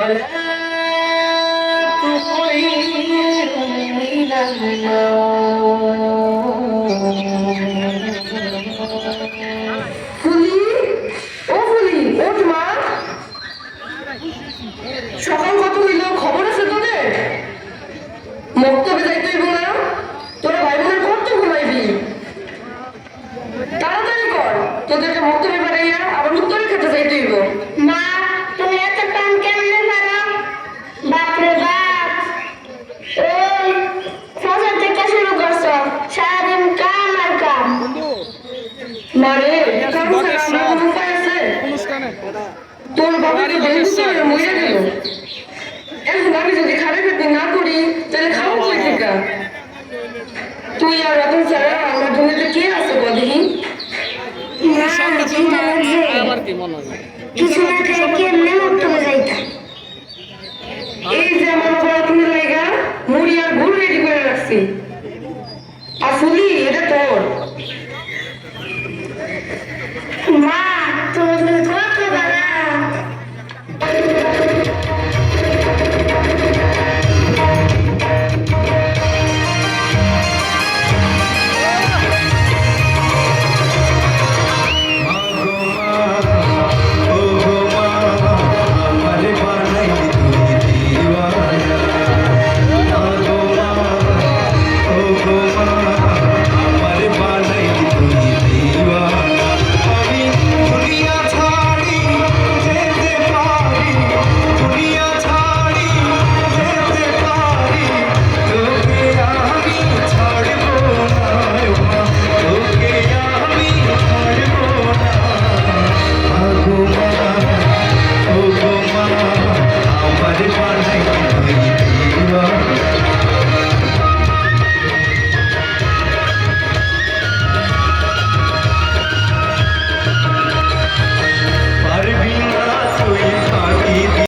সকাল কত হইল? খবর আছে তোদের? মক্তবে যাইতে হইব না? তোরা ভাই বোনের কত ঘুমাইবি? তাড়াতাড়ি কর, তোদেরকে মক্তবে পাঠাইয়া আবার উত্তরে খেতে যাইতে হইব। মা, তুমি এত টান কেমনে পারো? বাপরে বাপ, এই ফজর থেকে শুরু করছো, সারাদিন কাম আর কাম। মানে কাম ছাড়া আমার কোনো উপায় আছে? তোর বাবা তো ডেঙ্গু করে মরে গেল। এখন আমি যদি খারাপ না করি তাহলে খাওয়া কই থেকে? তুই আর রতন ছাড়া আমার দুনিয়াতে কে আছে বলহি? কিছু না খেয়ে কেমনে মক্তবে যাইতাম? এই যে আমার বাবা রতনের লাইগা মুড়ি আর গুড় রেডি করে রাখছি। আর ফুলি এটা তোর।